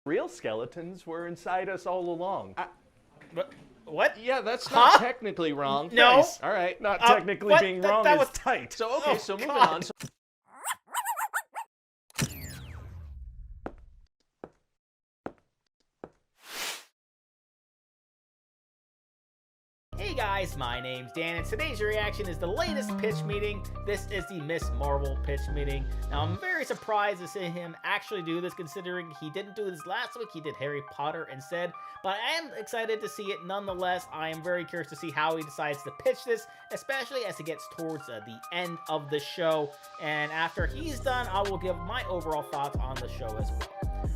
Real skeletons were inside us all along. What? Yeah, that's not technically wrong. No. Nice. All right. Not technically what? being That- wrong that is was- tight. So, okay, so moving God. on. So, Hey guys, my name's Dan, and today's reaction is the latest pitch meeting. This is the Miss Marvel pitch meeting. Now, I'm very surprised to see him actually do this, considering he didn't do this last week. He did Harry Potter instead, but I am excited to see it nonetheless. I am very curious to see how he decides to pitch this, especially as it gets towards the end of the show. And after he's done, I will give my overall thoughts on the show as well.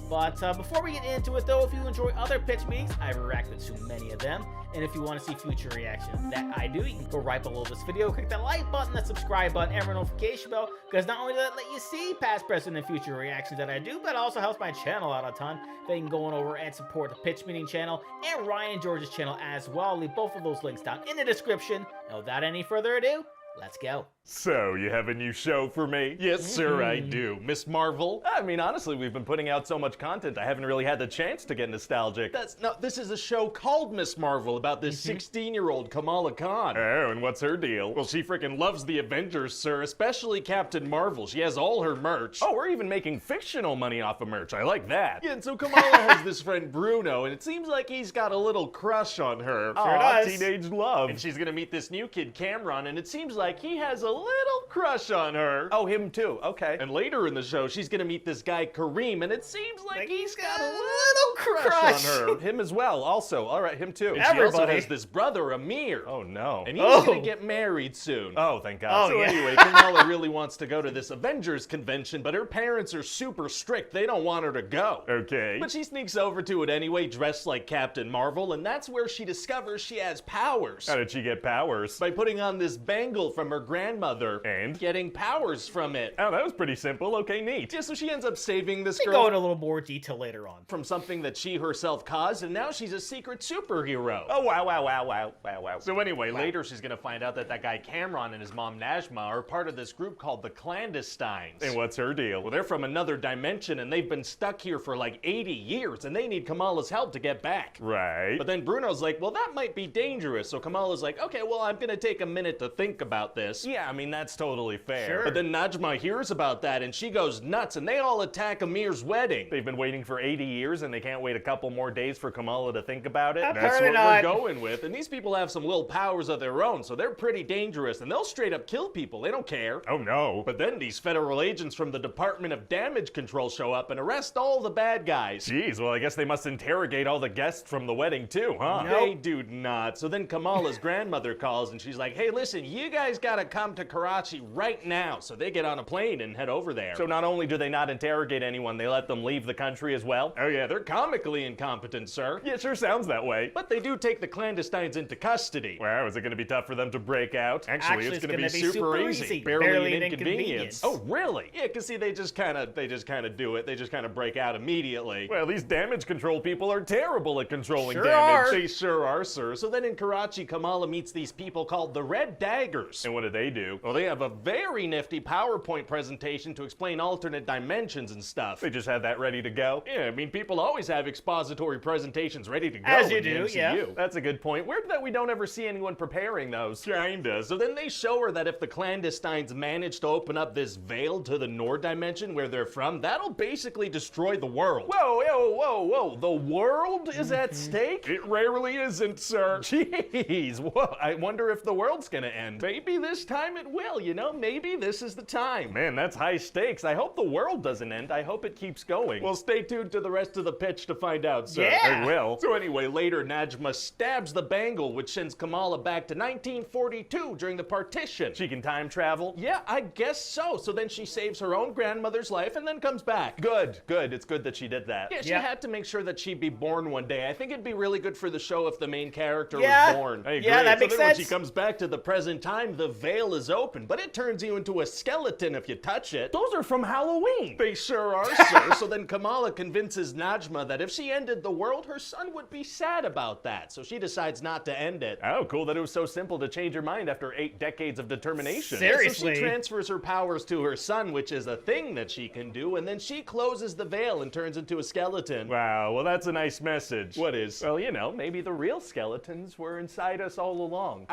But before we get into it, though, if you enjoy other pitch meetings, I've reacted to many of them. And if you want to see future reactions that I do, you can go right below this video, click that like button, that subscribe button, and the notification bell, because not only does that let you see past, present, and future reactions that I do, but it also helps my channel out a ton. They can go on over and support the pitch meeting channel and Ryan and George's channel as well. I'll leave both of those links down in the description. And without any further ado, let's go. So, you have a new show for me? yes, sir, I do. Miss Marvel. I mean, honestly, we've been putting out so much content, I haven't really had the chance to get nostalgic. This is a show called Miss Marvel about this 16-year-old Kamala Khan. Oh, and what's her deal? Well, she freaking loves the Avengers, sir, especially Captain Marvel. She has all her merch. Oh, we're even making fictional money off of merch. I like that. Yeah, and so Kamala has this friend Bruno, and it seems like he's got a little crush on her. Aw, does. teenage love. And she's gonna meet this new kid, Cameron, and it seems like he has a little crush on her. Oh, him too. Okay. And later in the show, she's gonna meet this guy, Kareem, and it seems like he's got a little crush. crush on her. Him as well, also. All right, him too. And she also Everybody. has this brother, Amir. Oh, no. And he's gonna get married soon. Oh, thank God. So yeah. anyway, Kamala really wants to go to this Avengers convention, but her parents are super strict. They don't want her to go. Okay. But she sneaks over to it anyway, dressed like Captain Marvel, and that's where she discovers she has powers. How did she get powers? By putting on this bangle from her grandmother And? getting powers from it. Oh, that was pretty simple. Okay, neat. Yeah, so she ends up saving this We girl go into a little more detail later on. from something that she herself caused, and now she's a secret superhero. Oh, wow. So anyway, later she's gonna find out that that guy Cameron and his mom Najma are part of this group called the Clandestines. And what's her deal? Well, they're from another dimension, and they've been stuck here for like 80 years, and they need Kamala's help to get back. Right. But then Bruno's like, well, that might be dangerous. So Kamala's like, okay, well, I'm gonna take a minute to think about this. Yeah, I mean, that's totally fair. Sure. But then Najma hears about that, and she goes nuts, and they all attack Amir's wedding. They've been waiting for 80 years and they can't wait a couple more days for Kamala to think about it. That's Apparently what not. we're going with. And these people have some little powers of their own, so they're pretty dangerous, and they'll straight up kill people. They don't care. Oh, no. But then these federal agents from the Department of Damage Control show up and arrest all the bad guys. Geez, well, I guess they must interrogate all the guests from the wedding, too, huh? They do not. So then Kamala's grandmother calls and she's like, hey, listen, you guys gotta come to Karachi right now. So they get on a plane and head over there. So not only do they not interrogate anyone, they let them leave the country as well? Oh yeah, they're comically incompetent, sir. Yeah, it sure sounds that way. But they do take the clandestines into custody. Wow, is it going to be tough for them to break out? Actually, it's going to be super easy. Barely an inconvenience. Oh, really? Yeah, because see, they just kind of do it. They just kind of break out immediately. Well, these damage control people are terrible at controlling Sure damage. are. They sure are, sir. So then in Karachi, Kamala meets these people called the Red Daggers. And what do they do? Well, they have a very nifty PowerPoint presentation to explain alternate dimensions and stuff. They just had that ready to go? Yeah, I mean, people always have expository presentations ready to go. As you in the do, MCU. yeah. That's a good point. Weird that we don't ever see anyone preparing those. Kinda. So then they show her that if the clandestines manage to open up this veil to the Nord dimension where they're from, that'll basically destroy the world. Whoa. The world is at stake? It rarely isn't, sir. Jeez, whoa. I wonder if the world's gonna end. Maybe this time it will, you know? Maybe this is the time. Man, that's high stakes. I hope the world doesn't end. I hope it keeps going. Well, stay tuned to the rest of the pitch to find out, sir. Yeah. I will. So anyway, later Najma stabs the bangle, which sends Kamala back to 1942 during the partition. She can time travel? Yeah, I guess so. So then she saves her own grandmother's life and then comes back. Good. It's good that she did that. Yeah, she Yeah. had to make sure that she'd be born one day. I think it'd be really good for the show if the main character Yeah. was born. I agree. Yeah, that So makes then when sense. she comes back to the present time, the veil is open, but it turns you into a skeleton if you touch it. Those are from Halloween. They sure are, sir. So then Kamala convinces Najma Kamala that if she ended the world, her son would be sad about that. So she decides not to end it. Oh, cool that it was so simple to change her mind after 8 decades of determination. Seriously? So she transfers her powers to her son, which is a thing that she can do, and then she closes the veil and turns into a skeleton. Wow, well that's a nice message. What is? Well, you know, maybe the real skeletons were inside us all along.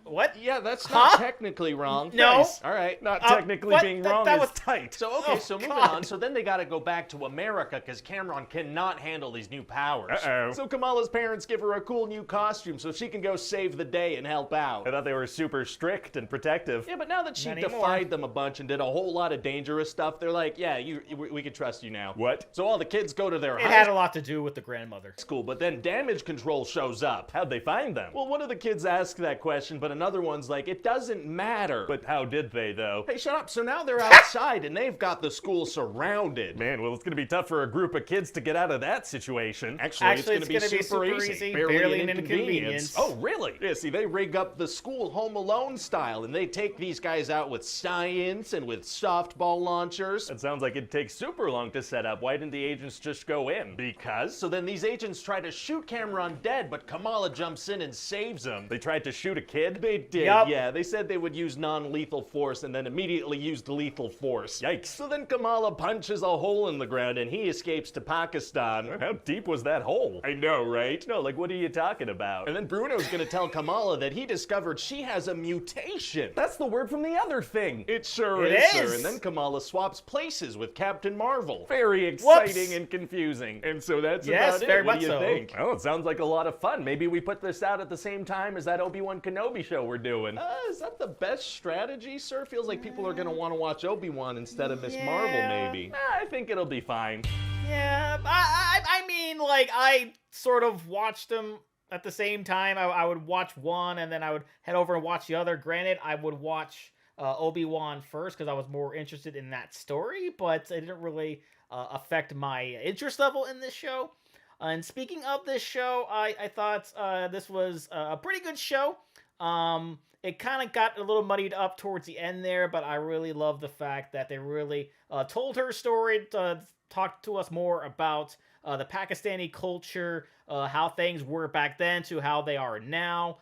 What? Yeah, that's not technically wrong. No. Nice. All right. Not technically what? being That- wrong that is was- tight. So, okay, Oh, so moving God. on. So then they gotta go back to America because Cameron cannot handle these new powers. Uh-oh. So Kamala's parents give her a cool new costume so she can go save the day and help out. I thought they were super strict and protective. Yeah, but now that she Not anymore. defied them a bunch and did a whole lot of dangerous stuff, they're like, yeah, we can trust you now. What? So all the kids go to their It high had a lot to do with the grandmother. school, but then damage control shows up. How'd they find them? Well, one of the kids asked that question, but another one's like, it doesn't matter. But how did they, though? Hey, shut up. So now they're outside and they've got the school surrounded. Man, well, it's gonna be tough for a group of kids to get out of that situation. Actually, Actually, it's gonna be super easy. barely an an inconvenience. Oh, really? Yeah, see, they rig up the school Home Alone style, and they take these guys out with science and with softball launchers. That sounds like it'd take super long to set up. Why didn't the agents just go in? Because? So then these agents try to shoot Cameron dead, but Kamala jumps in and saves him. They tried to shoot a kid? They did, Yup. yeah. They said they would use non-lethal force and then immediately used lethal force. Yikes. So then Kamala punches a hole in the ground and he escapes to Pakistan. How deep was that hole? I know, right? No, like, what are you talking about? And then Bruno's gonna tell Kamala that he discovered she has a mutation. That's the word from the other thing. It sure It is, is. sir. And then Kamala swaps places with Captain Marvel. Very exciting Whoops. and confusing. And so that's Yes, about very it. What much do you so. think? Well, it sounds like a lot of fun. Maybe we put this out at the same time as that Obi-Wan Kenobi show we're doing. Is that the best strategy, sir? Feels like people are gonna want to watch Obi-Wan instead of Miss Yeah. Marvel, maybe. I think it'll be fine. Yeah, I mean, like, I sort of watched them at the same time. I would watch one, and then I would head over and watch the other. Granted, I would watch Obi-Wan first, because I was more interested in that story, but it didn't really affect my interest level in this show. And speaking of this show, I thought this was a pretty good show. It kind of got a little muddied up towards the end there, but I really love the fact that they really told her story, talked to us more about the Pakistani culture, how things were back then to how they are now,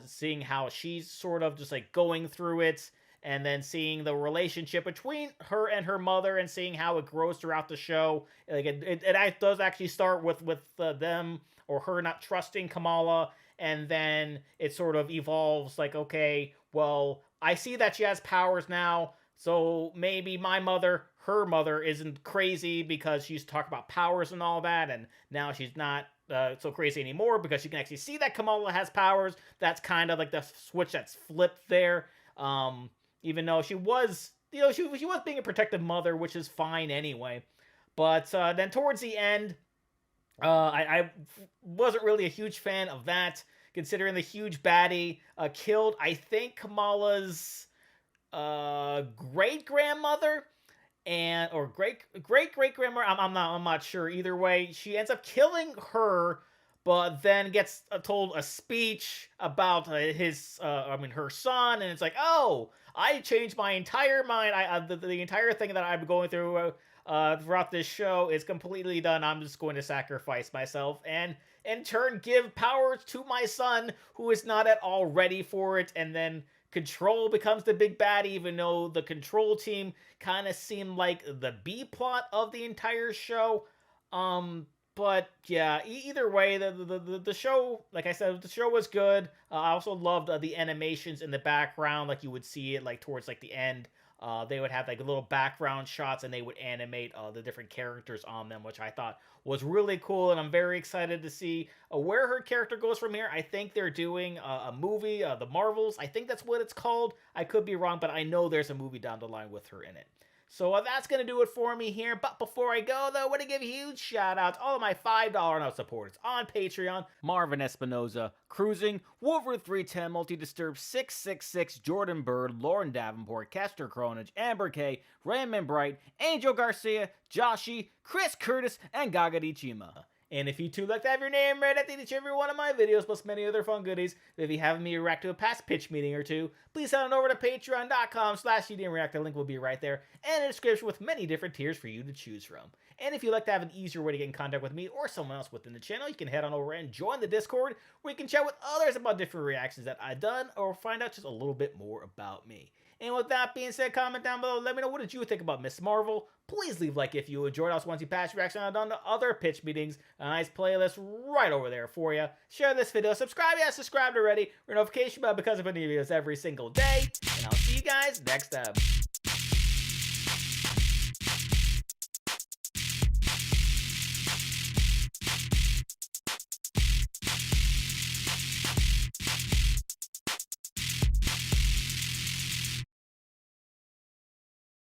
seeing how she's sort of just like going through it, and then seeing the relationship between her and her mother, and seeing how it grows throughout the show. Like it does actually start with them or her not trusting Kamala, and then it sort of evolves like, okay, well, I see that she has powers now, so maybe my mother, her mother, isn't crazy because she's talking about powers and all that, and now she's not so crazy anymore because she can actually see that Kamala has powers. That's kind of like the switch that's flipped there. Even though she was, she was being a protective mother, which is fine anyway. But then towards the end, I wasn't really a huge fan of that, considering the huge baddie killed, I think, Kamala's great grandmother, or great grandmother. I'm not sure. Either way, she ends up killing her, but then gets told a speech about her son, and it's like, oh, I changed my entire mind. The entire thing that I'm going through throughout this show is completely done. I'm just going to sacrifice myself and in turn give powers to my son, who is not at all ready for it. And then Control becomes the big bad, even though the Control team kind of seemed like the B plot of the entire show. But yeah, either way, the show, like I said, the show was good. I also loved the animations in the background, like you would see it like towards like the end. They would have like little background shots, and they would animate the different characters on them, which I thought was really cool. And I'm very excited to see where her character goes from here. I think they're doing a movie, The Marvels. I think that's what it's called. I could be wrong, but I know there's a movie down the line with her in it. So that's going to do it for me here. But before I go, though, I want to give a huge shout out to all of my $5 and up supporters on Patreon. Marvin Espinoza, Cruising, Wolver 310, Multi-Disturb 666, Jordan Bird, Lauren Davenport, Kester Cronage, Amber K, Raymond Bright, Angel Garcia, Joshi, Chris Curtis, and Gagadi Chima. And if you too like to have your name read at the end of every one of my videos, plus many other fun goodies, if you haven't me react to a past pitch meeting or two, please head on over to patreon.com/UDMReact. The link will be right there, and a description with many different tiers for you to choose from. And if you'd like to have an easier way to get in contact with me or someone else within the channel, you can head on over and join the Discord, where you can chat with others about different reactions that I've done, or find out just a little bit more about me. And with that being said, comment down below. Let me know, what did you think about Ms. Marvel? Please leave a like if you enjoyed. I also want to see past reaction I've done to other pitch meetings. A nice playlist right over there for you. Share this video. Subscribe if you haven't subscribed already. Or notification bell because of any videos every single day. And I'll see you guys next time.